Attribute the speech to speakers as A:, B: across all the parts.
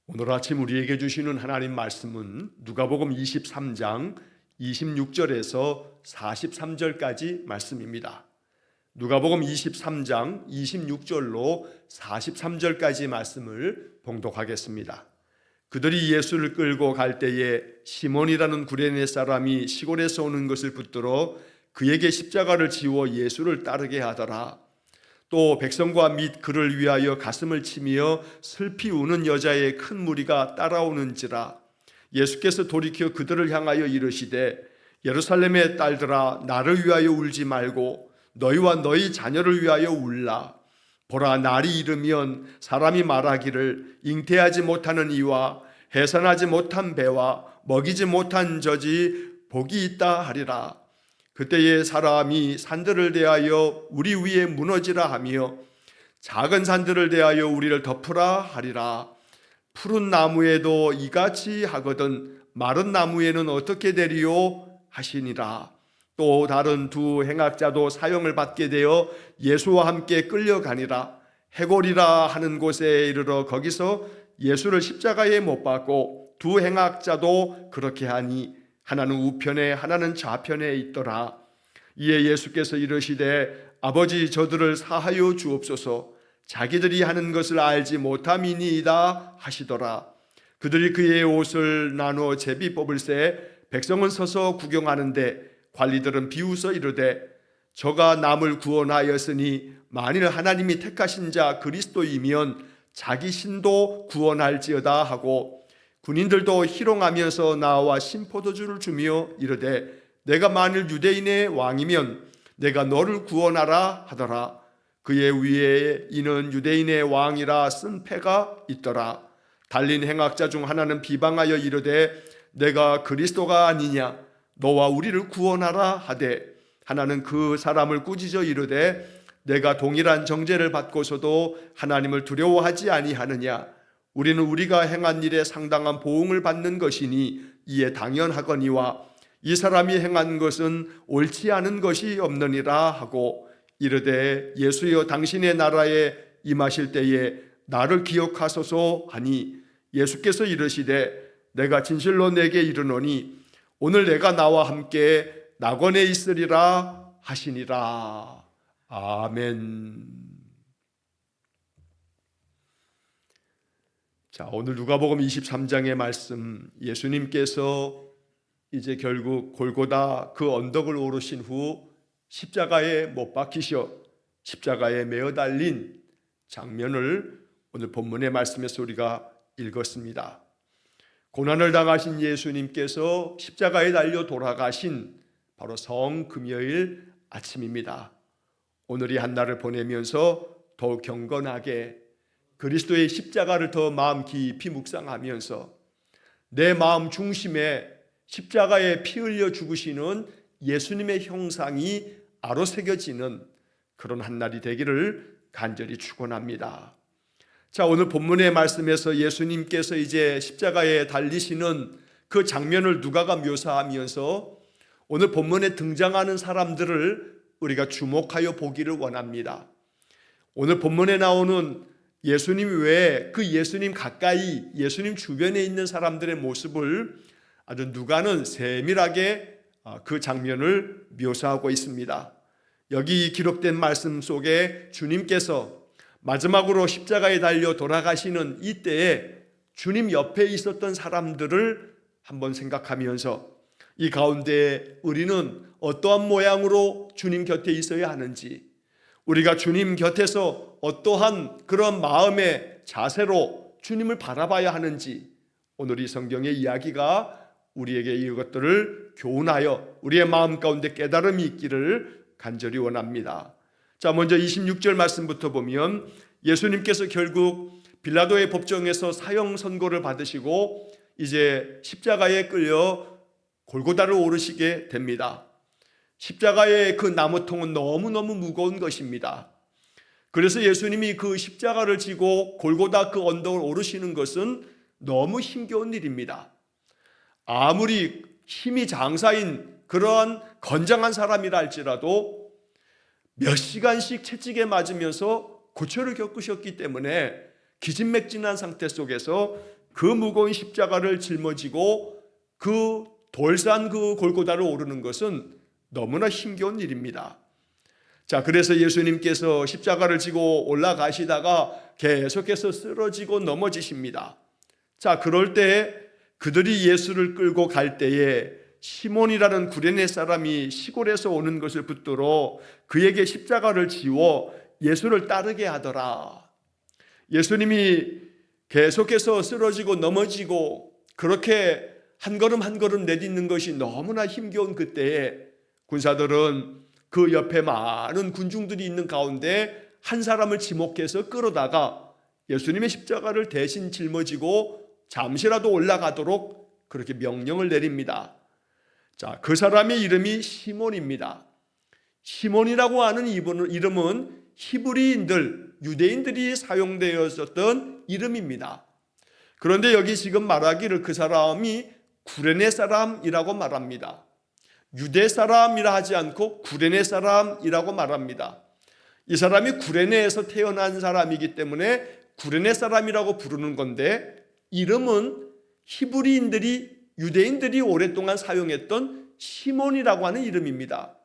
A: 오늘 아침 우리에게 주시는 하나님 말씀은 누가복음 23장 26절에서 43절까지 말씀입니다. 누가복음 23장 26절로 43절까지 말씀을 봉독하겠습니다. 그들이 예수를 끌고 갈 때에 시몬이라는 구레네 사람이 시골에서 오는 것을 붙들어 그에게 십자가를 지워 예수를 따르게 하더라. 또 백성과 및 그를 위하여 가슴을 치며 슬피 우는 여자의 큰 무리가 따라오는지라. 예수께서 돌이켜 그들을 향하여 이르시되 예루살렘의 딸들아, 나를 위하여 울지 말고 너희와 너희 자녀를 위하여 울라. 보라, 날이 이르면 사람이 말하기를 잉태하지 못하는 이와 해산하지 못한 배와 먹이지 못한 젖이 복이 있다 하리라. 그때에 사람이 산들을 대하여 우리 위에 무너지라 하며 작은 산들을 대하여 우리를 덮으라 하리라. 푸른 나무에도 이같이 하거든 마른 나무에는 어떻게 되리요 하시니라. 또 다른 두 행악자도 사형을 받게 되어 예수와 함께 끌려가니라. 해골이라 하는 곳에 이르러 거기서 예수를 십자가에 못 박고 두 행악자도 그렇게 하니 하나는 우편에 하나는 좌편에 있더라. 이에 예수께서 이르시되 아버지, 저들을 사하여 주옵소서. 자기들이 하는 것을 알지 못함이니이다 하시더라. 그들이 그의 옷을 나누어 제비 뽑을새 백성은 서서 구경하는데 관리들은 비웃어 이르되 저가 남을 구원하였으니 만일 하나님이 택하신 자 그리스도이면 자기 신도 구원할지어다 하고, 군인들도 희롱하면서 나와 신포도주를 주며 이르되 내가 만일 유대인의 왕이면 내가 너를 구원하라 하더라. 그의 위에 이는 유대인의 왕이라 쓴 패가 있더라. 달린 행악자 중 하나는 비방하여 이르되 내가 그리스도가 아니냐, 너와 우리를 구원하라 하되, 하나는 그 사람을 꾸짖어 이르되 내가 동일한 정죄를 받고서도 하나님을 두려워하지 아니하느냐. 우리는 우리가 행한 일에 상당한 보응을 받는 것이니 이에 당연하거니와 이 사람이 행한 것은 옳지 않은 것이 없느니라 하고 이르되 예수여, 당신의 나라에 임하실 때에 나를 기억하소서 하니 예수께서 이르시되 내가 진실로 내게 이르노니 오늘 내가 나와 함께 낙원에 있으리라 하시니라. 아멘. 자, 오늘 누가복음 23장의 말씀, 예수님께서 이제 결국 골고다 그 언덕을 오르신 후 십자가에 못 박히셔 십자가에 매어 달린 장면을 오늘 본문의 말씀에서 우리가 읽었습니다. 고난을 당하신 예수님께서 십자가에 달려 돌아가신 바로 성금요일 아침입니다. 오늘이 한 날을 보내면서 더욱 경건하게 그리스도의 십자가를 더 마음 깊이 묵상하면서 내 마음 중심에 십자가에 피 흘려 죽으시는 예수님의 형상이 아로새겨지는 그런 한 날이 되기를 간절히 축원합니다. 자, 오늘 본문의 말씀에서 예수님께서 이제 십자가에 달리시는 그 장면을 누가가 묘사하면서 오늘 본문에 등장하는 사람들을 우리가 주목하여 보기를 원합니다. 오늘 본문에 나오는 예수님 외에 그 예수님 가까이, 예수님 주변에 있는 사람들의 모습을 아주 누가는 세밀하게 그 장면을 묘사하고 있습니다. 여기 기록된 말씀 속에 주님께서 마지막으로 십자가에 달려 돌아가시는 이때에 주님 옆에 있었던 사람들을 한번 생각하면서 이 가운데 우리는 어떠한 모양으로 주님 곁에 있어야 하는지, 우리가 주님 곁에서 어떠한 그런 마음의 자세로 주님을 바라봐야 하는지, 오늘 이 성경의 이야기가 우리에게 이것들을 교훈하여 우리의 마음 가운데 깨달음이 있기를 간절히 원합니다. 자, 먼저 26절 말씀부터 보면 예수님께서 결국 빌라도의 법정에서 사형 선고를 받으시고 이제 십자가에 끌려 골고다를 오르시게 됩니다. 십자가의 그 나무통은 너무너무 무거운 것입니다. 그래서 예수님이 그 십자가를 지고 골고다 그 언덕을 오르시는 것은 너무 힘겨운 일입니다. 아무리 힘이 장사인 그러한 건장한 사람이라 할지라도 몇 시간씩 채찍에 맞으면서 고초를 겪으셨기 때문에 기진맥진한 상태 속에서 그 무거운 십자가를 짊어지고 그 돌산 그 골고다를 오르는 것은 너무나 힘겨운 일입니다. 자, 그래서 예수님께서 십자가를 지고 올라가시다가 계속해서 쓰러지고 넘어지십니다. 자, 그럴 때 그들이 예수를 끌고 갈 때에 시몬이라는 구레네 사람이 시골에서 오는 것을 붙들어 그에게 십자가를 지워 예수를 따르게 하더라. 예수님이 계속해서 쓰러지고 넘어지고 그렇게 한 걸음 한 걸음 내딛는 것이 너무나 힘겨운 그때에 군사들은 그 옆에 많은 군중들이 있는 가운데 한 사람을 지목해서 끌어다가 예수님의 십자가를 대신 짊어지고 잠시라도 올라가도록 그렇게 명령을 내립니다. 자, 그 사람의 이름이 시몬입니다. 시몬이라고 하는 이름은 히브리인들, 유대인들이 사용되었었던 이름입니다. 그런데 여기 지금 말하기를 그 사람이 구레네 사람이라고 말합니다. 유대 사람이라 하지 않고 구레네 사람이라고 말합니다. 이 사람이 구레네에서 태어난 사람이기 때문에 구레네 사람이라고 부르는 건데, 이름은 히브리인들이 유대인들이 오랫동안 사용했던 시몬이라고 하는 이름입니다.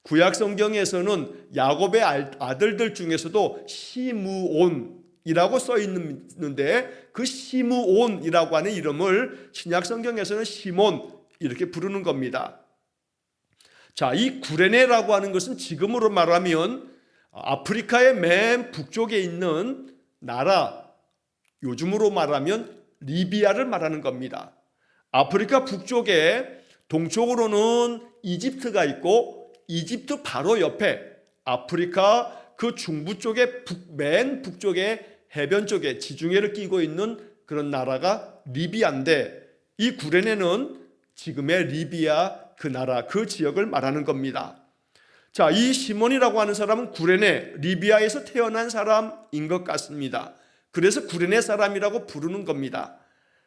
A: 구약 성경에서는 야곱의 아들들 중에서도 시므온이라고 써 있는데 그 시므온이라고 하는 이름을 신약 성경에서는 시몬 이렇게 부르는 겁니다. 자, 이 구레네라고 하는 것은 지금으로 말하면 아프리카의 맨 북쪽에 있는 나라, 요즘으로 말하면 리비아를 말하는 겁니다. 아프리카 북쪽에 동쪽으로는 이집트가 있고 이집트 바로 옆에 아프리카 그 중부 쪽에 맨 북쪽에 해변 쪽에 지중해를 끼고 있는 그런 나라가 리비아인데, 이 구레네는 지금의 리비아 그 나라 그 지역을 말하는 겁니다. 자, 이 시몬이라고 하는 사람은 구레네 리비아에서 태어난 사람인 것 같습니다. 그래서 구레네 사람이라고 부르는 겁니다.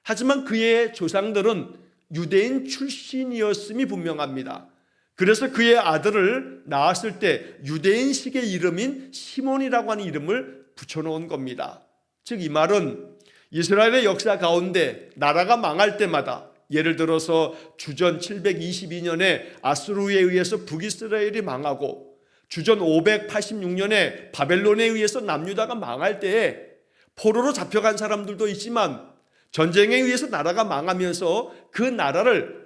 A: 하지만 그의 조상들은 유대인 출신이었음이 분명합니다. 그래서 그의 아들을 낳았을 때 유대인식의 이름인 시몬이라고 하는 이름을 붙여놓은 겁니다. 즉 이 말은 이스라엘의 역사 가운데 나라가 망할 때마다, 예를 들어서 주전 722년에 아수르에 의해서 북이스라엘이 망하고 주전 586년에 바벨론에 의해서 남유다가 망할 때에 포로로 잡혀간 사람들도 있지만 전쟁에 의해서 나라가 망하면서 그 나라를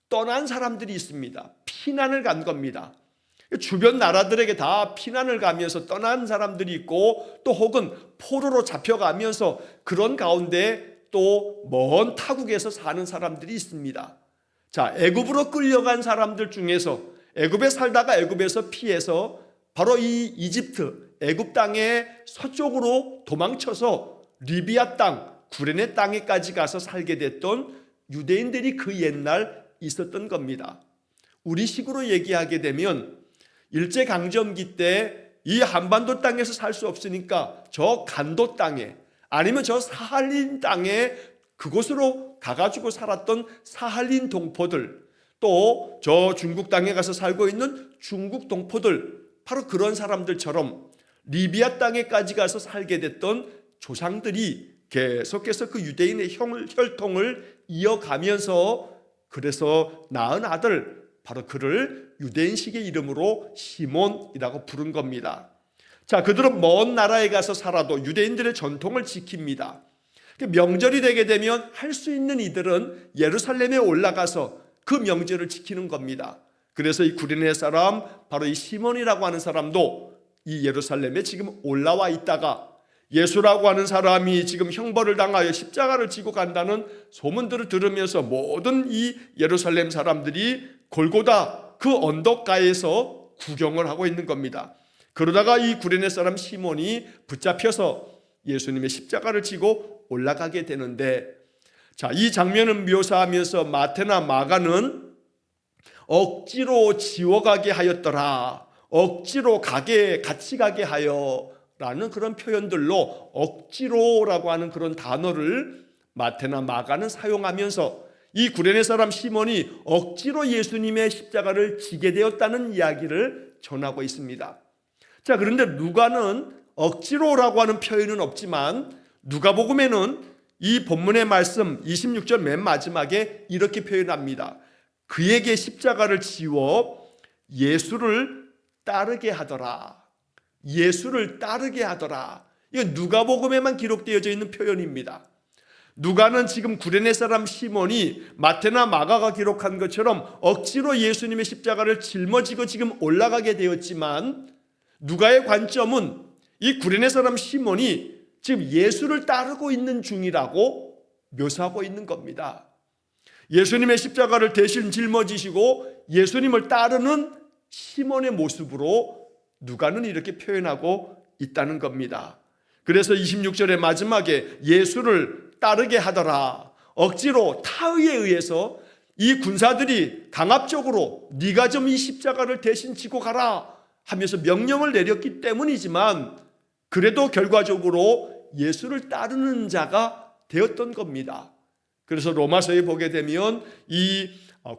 A: 떠난 사람들이 있습니다. 피난을 간 겁니다. 주변 나라들에게 다 피난을 가면서 떠난 사람들이 있고, 또 혹은 포로로 잡혀가면서 그런 가운데 또 먼 타국에서 사는 사람들이 있습니다. 자, 애굽으로 끌려간 사람들 중에서 애굽에 살다가 애굽에서 피해서 바로 이 이집트, 애굽 땅의 서쪽으로 도망쳐서 리비아 땅, 구레네 땅에까지 가서 살게 됐던 유대인들이 그 옛날 있었던 겁니다. 우리식으로 얘기하게 되면 일제강점기 때 이 한반도 땅에서 살 수 없으니까 저 간도 땅에, 아니면 저 사할린 땅에 그곳으로 가가지고 살았던 사할린 동포들, 또 저 중국 땅에 가서 살고 있는 중국 동포들, 바로 그런 사람들처럼 리비아 땅에까지 가서 살게 됐던 조상들이 계속해서 그 유대인의 혈통을 이어가면서 그래서 낳은 아들, 바로 그를 유대인식의 이름으로 시몬이라고 부른 겁니다. 자, 그들은 먼 나라에 가서 살아도 유대인들의 전통을 지킵니다. 명절이 되게 되면 할 수 있는 이들은 예루살렘에 올라가서 그 명절을 지키는 겁니다. 그래서 이 구레네 사람, 바로 이 시몬이라고 하는 사람도 이 예루살렘에 지금 올라와 있다가 예수라고 하는 사람이 지금 형벌을 당하여 십자가를 지고 간다는 소문들을 들으면서 모든 이 예루살렘 사람들이 골고다 그 언덕가에서 구경을 하고 있는 겁니다. 그러다가 이 구레네 사람 시몬이 붙잡혀서 예수님의 십자가를 지고 올라가게 되는데, 자, 이 장면을 묘사하면서 마태나 마가는 억지로 지워가게 하였더라, 억지로 같이 가게 하여 라는 그런 표현들로 억지로라고 하는 그런 단어를 마태나 마가는 사용하면서 이 구레네 사람 시몬이 억지로 예수님의 십자가를 지게 되었다는 이야기를 전하고 있습니다. 자, 그런데 누가는 억지로라고 하는 표현은 없지만 누가복음에는 이 본문의 말씀 26절 맨 마지막에 이렇게 표현합니다. 그에게 십자가를 지워 예수를 따르게 하더라. 예수를 따르게 하더라. 이거 누가복음에만 기록되어져 있는 표현입니다. 누가는 지금 구레네 사람 시몬이 마태나 마가가 기록한 것처럼 억지로 예수님의 십자가를 짊어지고 지금 올라가게 되었지만, 누가의 관점은 이 구레네 사람 시몬이 지금 예수를 따르고 있는 중이라고 묘사하고 있는 겁니다. 예수님의 십자가를 대신 짊어지시고 예수님을 따르는 시몬의 모습으로 누가는 이렇게 표현하고 있다는 겁니다. 그래서 26절의 마지막에 예수를 따르게 하더라. 억지로 타의에 의해서 이 군사들이 강압적으로 네가 좀 이 십자가를 대신 지고 가라 하면서 명령을 내렸기 때문이지만, 그래도 결과적으로 예수를 따르는 자가 되었던 겁니다. 그래서 로마서에 보게 되면 이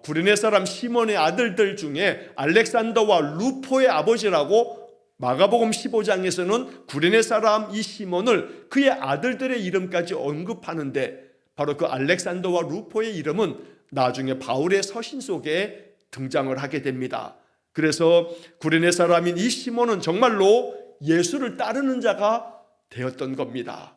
A: 구레네 사람 시몬의 아들들 중에 알렉산더와 루포의 아버지라고 마가복음 15장에서는 구레네 사람 이 시몬을 그의 아들들의 이름까지 언급하는데, 바로 그 알렉산더와 루포의 이름은 나중에 바울의 서신 속에 등장을 하게 됩니다. 그래서 구레네 사람인 이 시몬은 정말로 예수를 따르는 자가 되었던 겁니다.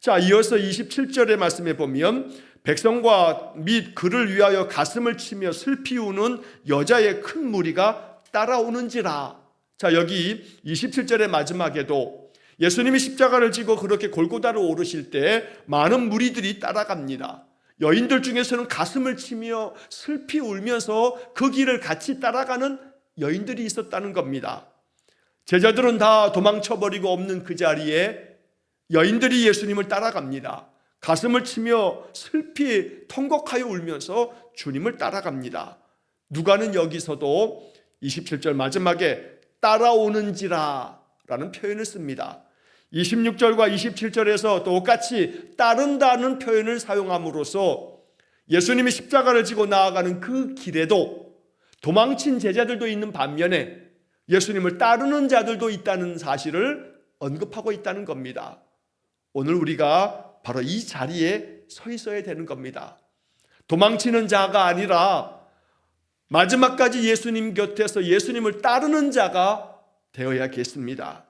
A: 자, 이어서 27절의 말씀에 보면 백성과 및 그를 위하여 가슴을 치며 슬피 우는 여자의 큰 무리가 따라오는지라. 자, 여기 27절의 마지막에도 예수님이 십자가를 지고 그렇게 골고다를 오르실 때 많은 무리들이 따라갑니다. 여인들 중에서는 가슴을 치며 슬피 울면서 그 길을 같이 따라가는 여인들이 있었다는 겁니다. 제자들은 다 도망쳐버리고 없는 그 자리에 여인들이 예수님을 따라갑니다. 가슴을 치며 슬피 통곡하여 울면서 주님을 따라갑니다. 누가는 여기서도 27절 마지막에 따라오는지라 라는 표현을 씁니다. 26절과 27절에서 똑같이 따른다는 표현을 사용함으로써 예수님이 십자가를 지고 나아가는 그 길에도 도망친 제자들도 있는 반면에 예수님을 따르는 자들도 있다는 사실을 언급하고 있다는 겁니다. 오늘 우리가 바로 이 자리에 서 있어야 되는 겁니다. 도망치는 자가 아니라 마지막까지 예수님 곁에서 예수님을 따르는 자가 되어야겠습니다.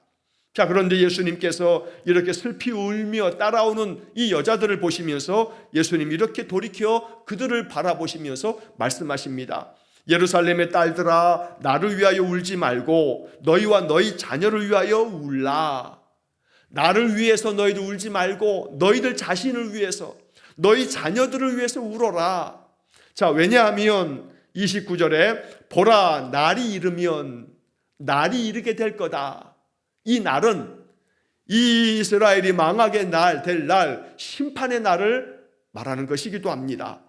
A: 자, 그런데 예수님께서 이렇게 슬피 울며 따라오는 이 여자들을 보시면서 예수님이 이렇게 돌이켜 그들을 바라보시면서 말씀하십니다. 예루살렘의 딸들아, 나를 위하여 울지 말고 너희와 너희 자녀를 위하여 울라. 나를 위해서 너희들 울지 말고 너희들 자신을 위해서, 너희 자녀들을 위해서 울어라. 자, 왜냐하면 29절에 보라, 날이 이르면 날이 이르게 될 거다. 이 날은 이 이스라엘이 망하게 될 날, 심판의 날을 말하는 것이기도 합니다.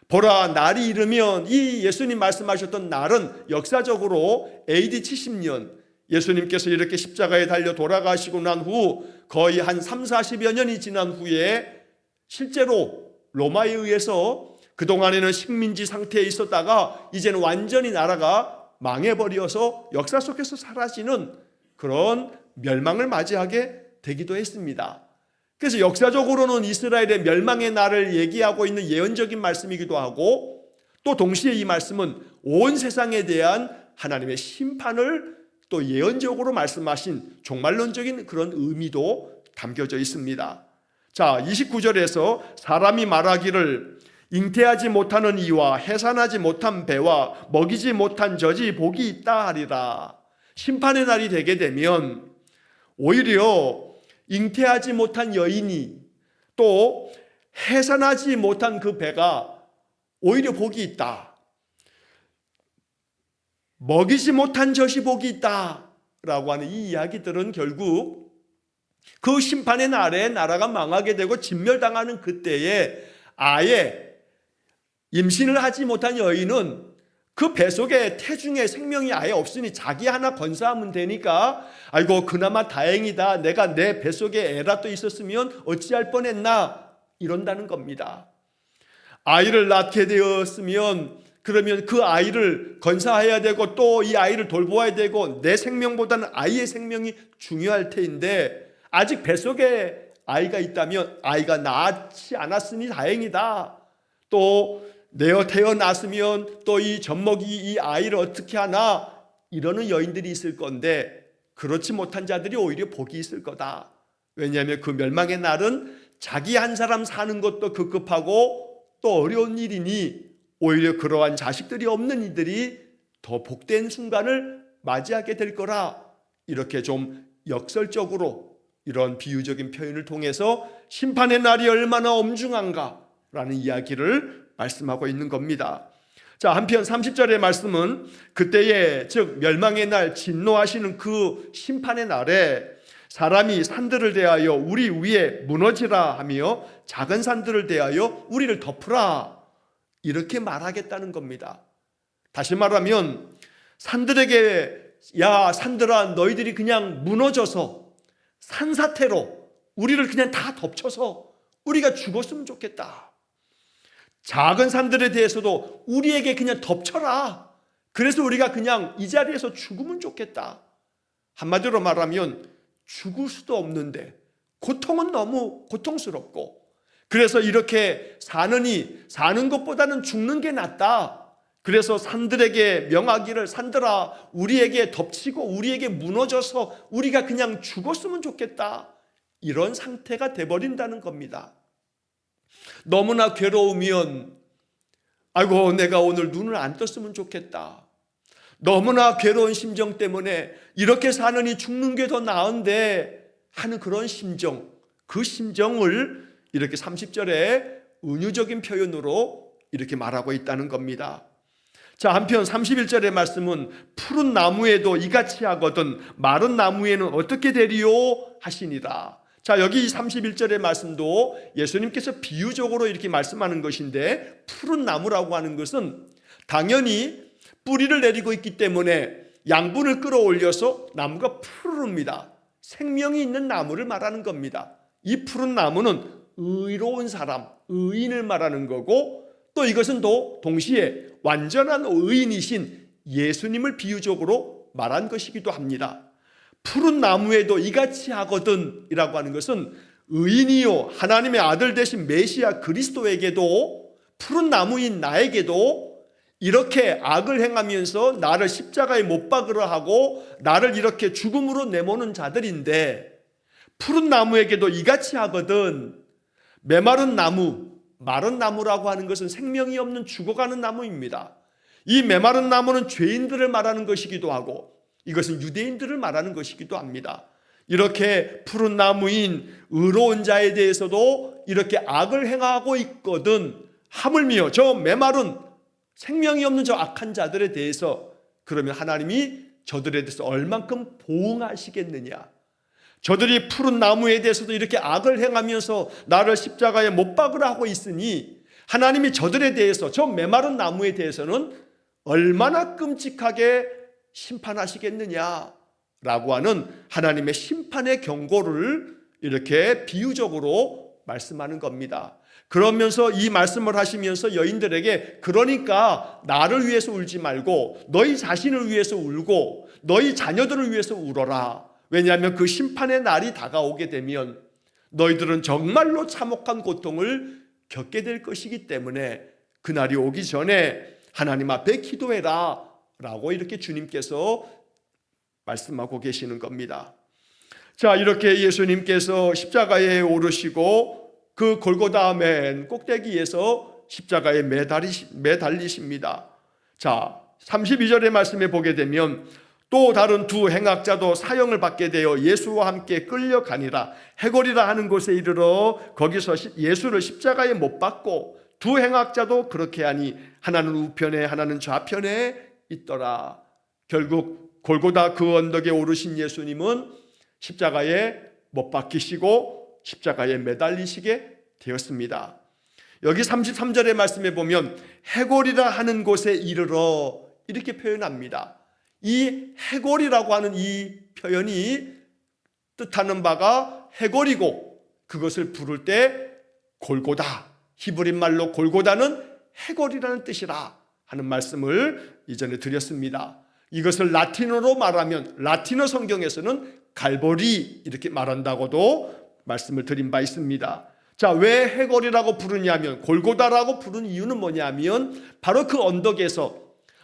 A: 보라, 날이 이르면, 이 예수님 말씀하셨던 날은 역사적으로 AD 70년 예수님께서 이렇게 십자가에 달려 돌아가시고 난 후 거의 한 30-40여 년이 지난 후에 실제로 로마에 의해서 그동안에는 식민지 상태에 있었다가 이제는 완전히 나라가 망해버려서 역사 속에서 사라지는 그런 멸망을 맞이하게 되기도 했습니다. 그래서 역사적으로는 이스라엘의 멸망의 날을 얘기하고 있는 예언적인 말씀이기도 하고, 또 동시에 이 말씀은 온 세상에 대한 하나님의 심판을 또 예언적으로 말씀하신 종말론적인 그런 의미도 담겨져 있습니다. 자, 29절에서 사람이 말하기를 잉태하지 못하는 이와 해산하지 못한 배와 먹이지 못한 젖이 복이 있다 하리라. 심판의 날이 되게 되면 오히려 잉태하지 못한 여인이 또 해산하지 못한 그 배가 오히려 복이 있다. 먹이지 못한 젖이 복이 있다라고 하는 이 이야기들은 결국 그 심판의 날에 나라가 망하게 되고 진멸당하는 그때에 아예 임신을 하지 못한 여인은 그 뱃속에 태중에 생명이 아예 없으니 자기 하나 건사하면 되니까 아이고 그나마 다행이다, 내가 내 뱃속에 애라도 있었으면 어찌할 뻔했나, 이런다는 겁니다. 아이를 낳게 되었으면 그러면 그 아이를 건사해야 되고 또 이 아이를 돌보아야 되고 내 생명보다는 아이의 생명이 중요할 테인데 아직 뱃속에 아이가 있다면 아이가 낳지 않았으니 다행이다. 또 내어 태어났으면 또 이 젖먹이 이 아이를 어떻게 하나, 이러는 여인들이 있을 건데 그렇지 못한 자들이 오히려 복이 있을 거다. 왜냐하면 그 멸망의 날은 자기 한 사람 사는 것도 급급하고 또 어려운 일이니 오히려 그러한 자식들이 없는 이들이 더 복된 순간을 맞이하게 될 거라. 이렇게 좀 역설적으로 이런 비유적인 표현을 통해서 심판의 날이 얼마나 엄중한가라는 이야기를 말씀하고 있는 겁니다. 자, 한편 30절의 말씀은 그때에, 즉 멸망의 날, 진노하시는 그 심판의 날에 사람이 산들을 대하여 우리 위에 무너지라 하며 작은 산들을 대하여 우리를 덮으라, 이렇게 말하겠다는 겁니다. 다시 말하면 산들에게, 야 산들아, 너희들이 그냥 무너져서 산사태로 우리를 그냥 다 덮쳐서 우리가 죽었으면 좋겠다. 작은 산들에 대해서도 우리에게 그냥 덮쳐라. 그래서 우리가 그냥 이 자리에서 죽으면 좋겠다. 한마디로 말하면 죽을 수도 없는데 고통은 너무 고통스럽고, 그래서 이렇게 사는 것보다는 죽는 게 낫다. 그래서 산들에게 명하기를, 산들아 우리에게 덮치고 우리에게 무너져서 우리가 그냥 죽었으면 좋겠다. 이런 상태가 돼버린다는 겁니다. 너무나 괴로우면 아이고 내가 오늘 눈을 안 떴으면 좋겠다. 너무나 괴로운 심정 때문에 이렇게 사느니 죽는 게 더 나은데 하는 그런 심정, 그 심정을 이렇게 30절에 은유적인 표현으로 이렇게 말하고 있다는 겁니다. 자, 한편 31절의 말씀은 푸른 나무에도 이같이 하거든 마른 나무에는 어떻게 되리요 하시니라. 자, 여기 31절의 말씀도 예수님께서 비유적으로 이렇게 말씀하는 것인데, 푸른 나무라고 하는 것은 당연히 뿌리를 내리고 있기 때문에 양분을 끌어올려서 나무가 푸릅니다. 생명이 있는 나무를 말하는 겁니다. 이 푸른 나무는 의로운 사람, 의인을 말하는 거고, 또 이것은 또 동시에 완전한 의인이신 예수님을 비유적으로 말한 것이기도 합니다. 푸른 나무에도 이같이 하거든 이라고 하는 것은 의인이요 하나님의 아들 되신 메시아 그리스도에게도, 푸른 나무인 나에게도 이렇게 악을 행하면서 나를 십자가에 못 박으려 하고 나를 이렇게 죽음으로 내모는 자들인데, 푸른 나무에게도 이같이 하거든. 메마른 나무, 마른 나무라고 하는 것은 생명이 없는 죽어가는 나무입니다. 이 메마른 나무는 죄인들을 말하는 것이기도 하고 이것은 유대인들을 말하는 것이기도 합니다. 이렇게 푸른 나무인 의로운 자에 대해서도 이렇게 악을 행하고 있거든. 하물며 저 메마른 생명이 없는 저 악한 자들에 대해서 그러면 하나님이 저들에 대해서 얼만큼 보응하시겠느냐. 저들이 푸른 나무에 대해서도 이렇게 악을 행하면서 나를 십자가에 못 박으라 하고 있으니 하나님이 저들에 대해서, 저 메마른 나무에 대해서는 얼마나 끔찍하게 심판하시겠느냐라고 하는 하나님의 심판의 경고를 이렇게 비유적으로 말씀하는 겁니다. 그러면서 이 말씀을 하시면서 여인들에게, 그러니까 나를 위해서 울지 말고 너희 자신을 위해서 울고 너희 자녀들을 위해서 울어라. 왜냐하면 그 심판의 날이 다가오게 되면 너희들은 정말로 참혹한 고통을 겪게 될 것이기 때문에 그날이 오기 전에 하나님 앞에 기도해라 라고 이렇게 주님께서 말씀하고 계시는 겁니다. 자, 이렇게 예수님께서 십자가에 오르시고 그 골고다 맨 꼭대기에서 십자가에 매달리십니다. 자, 32절의 말씀에 보게 되면 또 다른 두 행악자도 사형을 받게 되어 예수와 함께 끌려가니라. 해골이라 하는 곳에 이르러 거기서 예수를 십자가에 못 박고 두 행악자도 그렇게 하니 하나는 우편에 하나는 좌편에 있더라. 결국 골고다 그 언덕에 오르신 예수님은 십자가에 못 박히시고 십자가에 매달리시게 되었습니다. 여기 33절의 말씀에 보면 해골이라 하는 곳에 이르러 이렇게 표현합니다. 이 해골이라고 하는 이 표현이 뜻하는 바가 해골이고, 그것을 부를 때 골고다, 히브리 말로 골고다는 해골이라는 뜻이라 하는 말씀을 이전에 드렸습니다. 이것을 라틴어로 말하면 라틴어 성경에서는 갈보리 이렇게 말한다고도 말씀을 드린 바 있습니다. 자, 왜 해골이라고 부르냐면, 골고다라고 부르는 이유는 뭐냐면 바로 그 언덕에서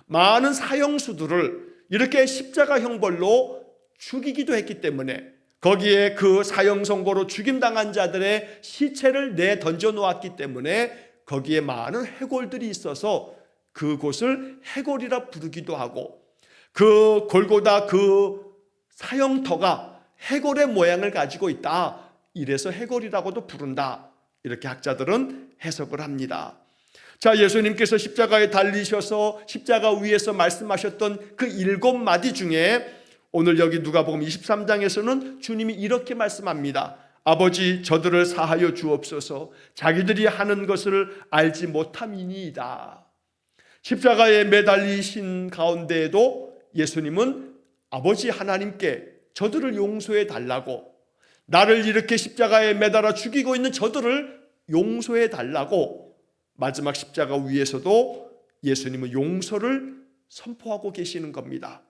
A: 많은 사형수들을 이렇게 십자가 형벌로 죽이기도 했기 때문에, 거기에 그 사형 선고로 죽임당한 자들의 시체를 내 던져 놓았기 때문에 거기에 많은 해골들이 있어서 그곳을 해골이라 부르기도 하고, 그 골고다 그 사형터가 해골의 모양을 가지고 있다, 이래서 해골이라고도 부른다, 이렇게 학자들은 해석을 합니다. 자, 예수님께서 십자가에 달리셔서 십자가 위에서 말씀하셨던 그 7마디 중에 오늘 여기 누가복음 23장에서는 주님이 이렇게 말씀합니다. 아버지, 저들을 사하여 주옵소서. 자기들이 하는 것을 알지 못함이니이다. 십자가에 매달리신 가운데에도 예수님은 아버지 하나님께 저들을 용서해 달라고, 나를 이렇게 십자가에 매달아 죽이고 있는 저들을 용서해 달라고, 마지막 십자가 위에서도 예수님은 용서를 선포하고 계시는 겁니다.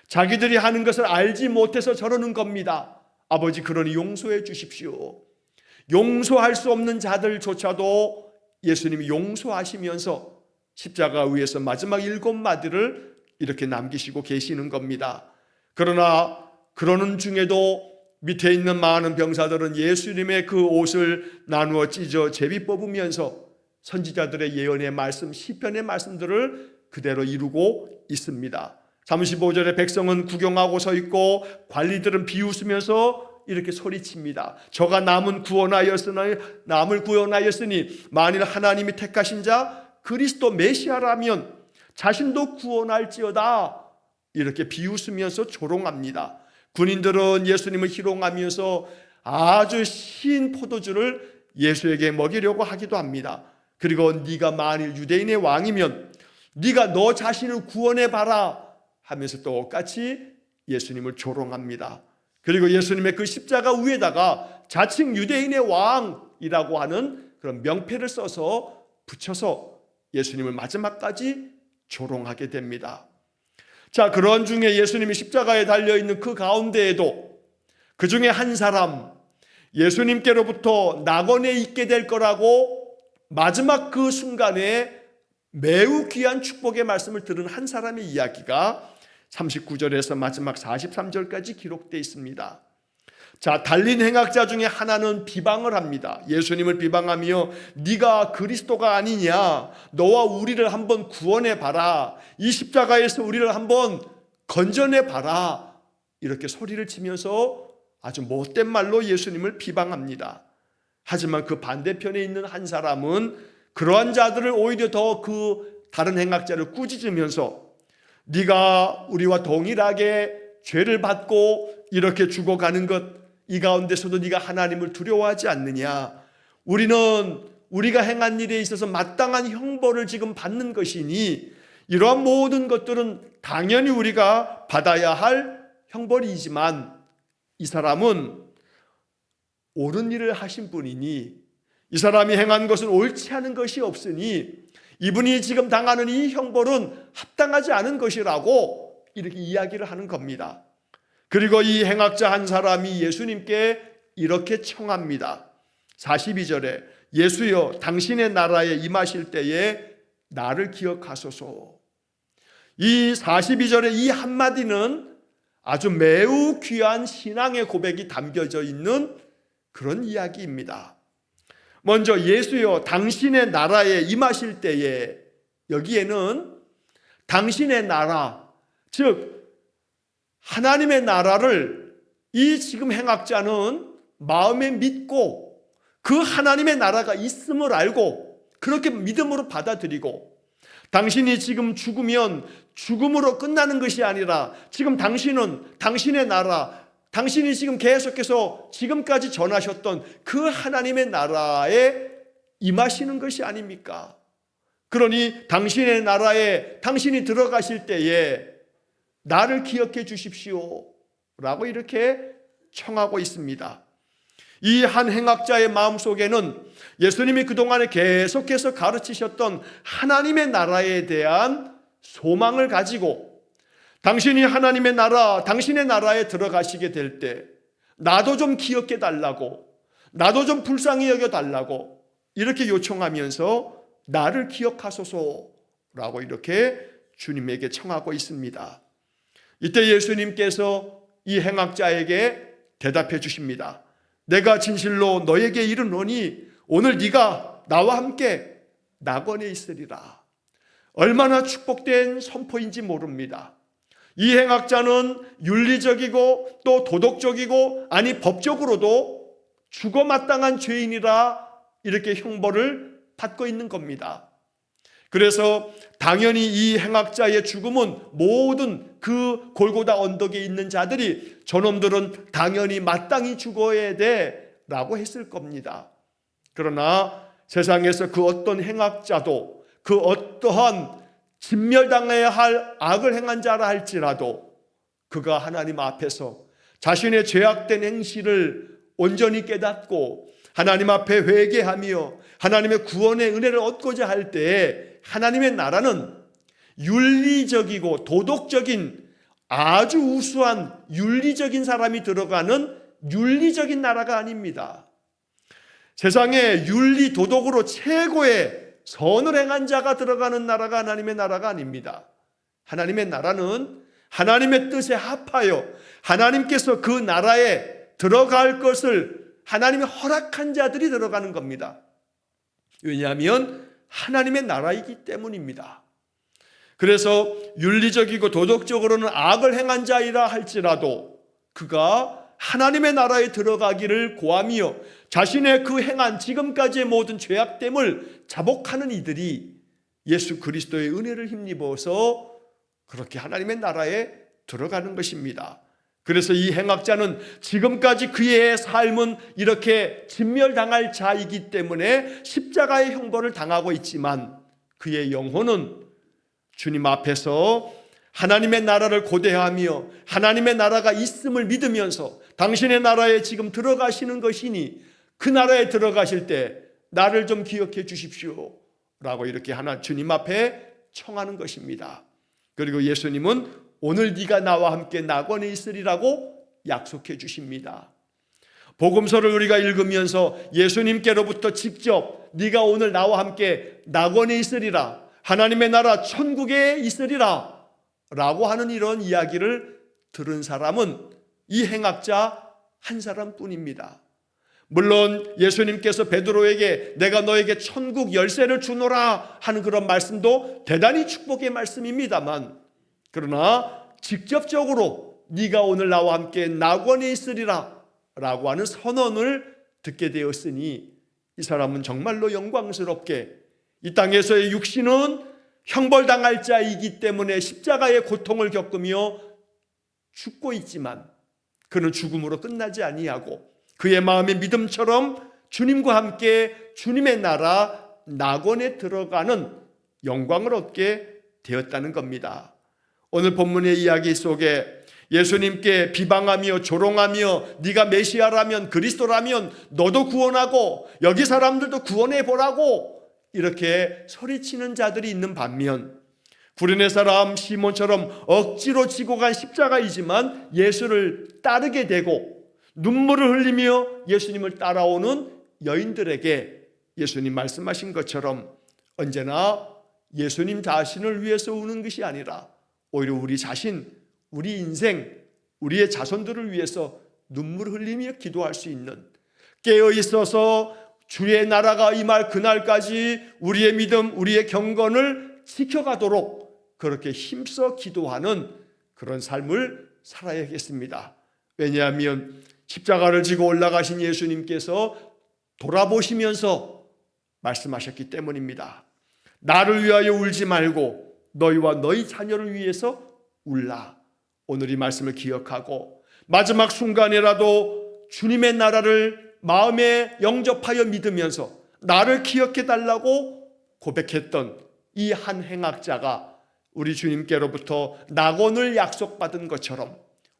A: 자기들이 하는 것을 알지 못해서 저러는 겁니다. 아버지, 그러니 용서해 주십시오. 용서할 수 없는 자들조차도 예수님이 용서하시면서 십자가 위에서 마지막 7마디를 이렇게 남기시고 계시는 겁니다. 그러나 그러는 중에도 밑에 있는 많은 병사들은 예수님의 그 옷을 나누어 찢어 제비 뽑으면서 선지자들의 예언의 말씀, 시편의 말씀들을 그대로 이루고 있습니다. 35절에 백성은 구경하고 서 있고 관리들은 비웃으면서 이렇게 소리칩니다. 저가 남을 구원하였으니 만일 하나님이 택하신 자 그리스도 메시아라면 자신도 구원할지어다, 이렇게 비웃으면서 조롱합니다. 군인들은 예수님을 희롱하면서 아주 신 포도주를 예수에게 먹이려고 하기도 합니다. 그리고 네가 만일 유대인의 왕이면 네가 너 자신을 구원해봐라 하면서 똑같이 예수님을 조롱합니다. 그리고 예수님의 그 십자가 위에다가 자칭 유대인의 왕이라고 하는 그런 명패를 써서 붙여서 예수님을 마지막까지 조롱하게 됩니다. 자, 그런 중에 예수님이 십자가에 달려있는 그 가운데에도 그 중에 한 사람, 예수님께로부터 낙원에 있게 될 거라고 마지막 그 순간에 매우 귀한 축복의 말씀을 들은 한 사람의 이야기가 39절에서 마지막 43절까지 기록되어 있습니다. 자, 달린 행악자 중에 하나는 비방을 합니다. 예수님을 비방하며 네가 그리스도가 아니냐, 너와 우리를 한번 구원해 봐라, 이 십자가에서 우리를 한번 건져내 봐라, 이렇게 소리를 치면서 아주 못된 말로 예수님을 비방합니다. 하지만 그 반대편에 있는 한 사람은 그러한 자들을 오히려 더 그 다른 행악자를 꾸짖으면서 네가 우리와 동일하게 죄를 받고 이렇게 죽어가는 것, 이 가운데서도 네가 하나님을 두려워하지 않느냐, 우리는 우리가 행한 일에 있어서 마땅한 형벌을 지금 받는 것이니 이러한 모든 것들은 당연히 우리가 받아야 할 형벌이지만 이 사람은 옳은 일을 하신 분이니, 이 사람이 행한 것은 옳지 않은 것이 없으니 이분이 지금 당하는 이 형벌은 합당하지 않은 것이라고 이렇게 이야기를 하는 겁니다. 그리고 이 행악자 한 사람이 예수님께 이렇게 청합니다. 42절에 예수여, 당신의 나라에 임하실 때에 나를 기억하소서. 이 42절의 이 한마디는 아주 매우 귀한 신앙의 고백이 담겨져 있는 그런 이야기입니다. 먼저 예수여, 당신의 나라에 임하실 때에, 여기에는 당신의 나라, 즉 하나님의 나라를 이 지금 행악자는 마음에 믿고 그 하나님의 나라가 있음을 알고 그렇게 믿음으로 받아들이고, 당신이 지금 죽으면 죽음으로 끝나는 것이 아니라 지금 당신은 당신의 나라, 당신이 지금 계속해서 지금까지 전하셨던 그 하나님의 나라에 임하시는 것이 아닙니까? 그러니 당신의 나라에 당신이 들어가실 때에 나를 기억해 주십시오 라고 이렇게 청하고 있습니다. 이 한 행악자의 마음속에는 예수님이 그동안에 계속해서 가르치셨던 하나님의 나라에 대한 소망을 가지고, 당신이 하나님의 나라, 당신의 나라에 들어가시게 될 때 나도 좀 기억해 달라고, 나도 좀 불쌍히 여겨달라고 이렇게 요청하면서 나를 기억하소서라고 이렇게 주님에게 청하고 있습니다. 이때 예수님께서 이 행악자에게 대답해 주십니다. 내가 진실로 너에게 이르노니 오늘 네가 나와 함께 낙원에 있으리라. 얼마나 축복된 선포인지 모릅니다. 이 행악자는 윤리적이고 또 도덕적이고 아니 법적으로도 죽어마땅한 죄인이라 이렇게 형벌을 받고 있는 겁니다. 그래서 당연히 이 행악자의 죽음은 모든 그 골고다 언덕에 있는 자들이 저놈들은 당연히 마땅히 죽어야 돼 라고 했을 겁니다. 그러나 세상에서 그 어떤 행악자도 그 어떠한 진멸당해야 할 악을 행한 자라 할지라도 그가 하나님 앞에서 자신의 죄악된 행실을 온전히 깨닫고 하나님 앞에 회개하며 하나님의 구원의 은혜를 얻고자 할 때에 하나님의 나라는 윤리적이고 도덕적인 아주 우수한 윤리적인 사람이 들어가는 윤리적인 나라가 아닙니다. 세상에 윤리 도덕으로 최고의 선을 행한 자가 들어가는 나라가 하나님의 나라가 아닙니다. 하나님의 나라는 하나님의 뜻에 합하여 하나님께서 그 나라에 들어갈 것을 하나님이 허락한 자들이 들어가는 겁니다. 왜냐하면 하나님의 나라이기 때문입니다. 그래서 윤리적이고 도덕적으로는 악을 행한 자이라 할지라도 그가 하나님의 나라에 들어가기를 고하며 자신의 그 행한 지금까지의 모든 죄악됨을 자복하는 이들이 예수 그리스도의 은혜를 힘입어서 그렇게 하나님의 나라에 들어가는 것입니다. 그래서 이 행악자는 지금까지 그의 삶은 이렇게 진멸당할 자이기 때문에 십자가의 형벌을 당하고 있지만 그의 영혼은 주님 앞에서 하나님의 나라를 고대하며 하나님의 나라가 있음을 믿으면서 당신의 나라에 지금 들어가시는 것이니 그 나라에 들어가실 때 나를 좀 기억해 주십시오 라고 이렇게 주님 앞에 청하는 것입니다. 그리고 예수님은 오늘 네가 나와 함께 낙원에 있으리라고 약속해 주십니다. 복음서를 우리가 읽으면서 예수님께로부터 직접 네가 오늘 나와 함께 낙원에 있으리라, 하나님의 나라 천국에 있으리라 라고 하는 이런 이야기를 들은 사람은 이 행악자 한 사람뿐입니다. 물론 예수님께서 베드로에게 내가 너에게 천국 열쇠를 주노라 하는 그런 말씀도 대단히 축복의 말씀입니다만, 그러나 직접적으로 네가 오늘 나와 함께 낙원에 있으리라 라고 하는 선언을 듣게 되었으니 이 사람은 정말로 영광스럽게 이 땅에서의 육신은 형벌당할 자이기 때문에 십자가의 고통을 겪으며 죽고 있지만 그는 죽음으로 끝나지 아니하고 그의 마음의 믿음처럼 주님과 함께 주님의 나라 낙원에 들어가는 영광을 얻게 되었다는 겁니다. 오늘 본문의 이야기 속에 예수님께 비방하며 조롱하며 네가 메시아라면 그리스도라면 너도 구원하고 여기 사람들도 구원해 보라고 이렇게 소리치는 자들이 있는 반면 구레네 사람 시몬처럼 억지로 지고 간 십자가이지만 예수를 따르게 되고 눈물을 흘리며 예수님을 따라오는 여인들에게 예수님 말씀하신 것처럼 언제나 예수님 자신을 위해서 우는 것이 아니라 오히려 우리 자신, 우리 인생, 우리의 자손들을 위해서 눈물을 흘리며 기도할 수 있는, 깨어 있어서 주의 나라가 임할 그날까지 우리의 믿음, 우리의 경건을 지켜가도록 그렇게 힘써 기도하는 그런 삶을 살아야겠습니다. 왜냐하면 십자가를 지고 올라가신 예수님께서 돌아보시면서 말씀하셨기 때문입니다. 나를 위하여 울지 말고 너희와 너희 자녀를 위해서 울라. 오늘 이 말씀을 기억하고 마지막 순간이라도 주님의 나라를 마음에 영접하여 믿으면서 나를 기억해 달라고 고백했던 이 한 행악자가 우리 주님께로부터 낙원을 약속받은 것처럼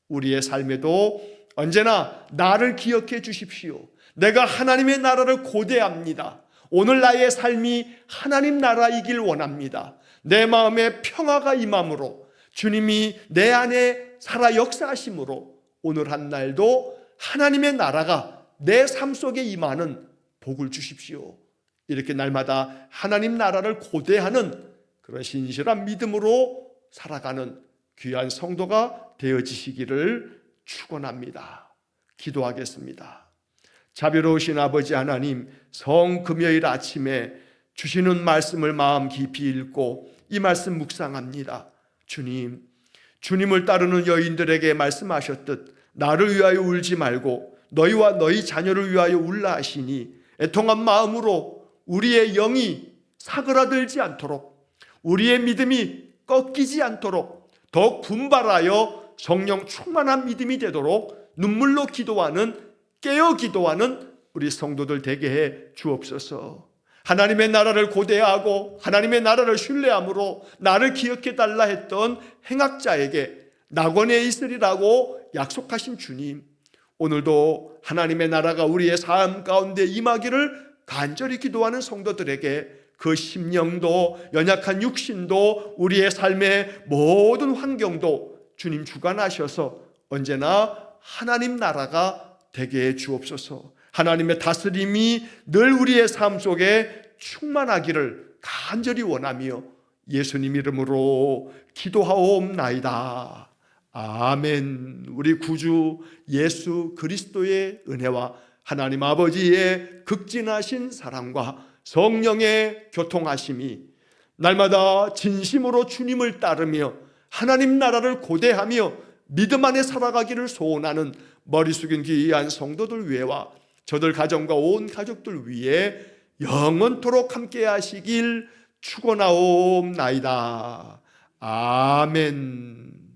A: 우리의 삶에도 언제나 나를 기억해 주십시오. 내가 하나님의 나라를 고대합니다. 오늘 나의 삶이 하나님 나라이길 원합니다. 내 마음에 평화가 임함으로 주님이 내 안에 살아 역사하심으로 오늘 한 날도 하나님의 나라가 내 삶 속에 임하는 복을 주십시오. 이렇게 날마다 하나님 나라를 고대하는 그런 신실한 믿음으로 살아가는 귀한 성도가 되어지시기를 축원합니다. 기도하겠습니다. 자비로우신 아버지 하나님, 성금요일 아침에 주시는 말씀을 마음 깊이 읽고 이 말씀 묵상합니다. 주님, 주님을 따르는 여인들에게 말씀하셨듯 나를 위하여 울지 말고 너희와 너희 자녀를 위하여 울라 하시니 애통한 마음으로 우리의 영이 사그라들지 않도록, 우리의 믿음이 꺾이지 않도록 더욱 분발하여 성령 충만한 믿음이 되도록 눈물로 기도하는, 깨어 기도하는 우리 성도들 되게 해 주옵소서. 하나님의 나라를 고대하고 하나님의 나라를 신뢰함으로 나를 기억해 달라 했던 행악자에게 낙원에 있으리라고 약속하신 주님, 오늘도 하나님의 나라가 우리의 삶 가운데 임하기를 간절히 기도하는 성도들에게 그 심령도, 연약한 육신도, 우리의 삶의 모든 환경도 주님 주관하셔서 언제나 하나님 나라가 되게 해 주옵소서. 하나님의 다스림이 늘 우리의 삶 속에 충만하기를 간절히 원하며 예수님 이름으로 기도하옵나이다. 아멘. 우리 구주 예수 그리스도의 은혜와 하나님 아버지의 극진하신 사랑과 성령의 교통하심이 날마다 진심으로 주님을 따르며 하나님 나라를 고대하며 믿음 안에 살아가기를 소원하는 머리 숙인 귀한 성도들 위에와 저들 가정과 온 가족들 위에 영원토록 함께 하시길 축원하옵나이다. 아멘.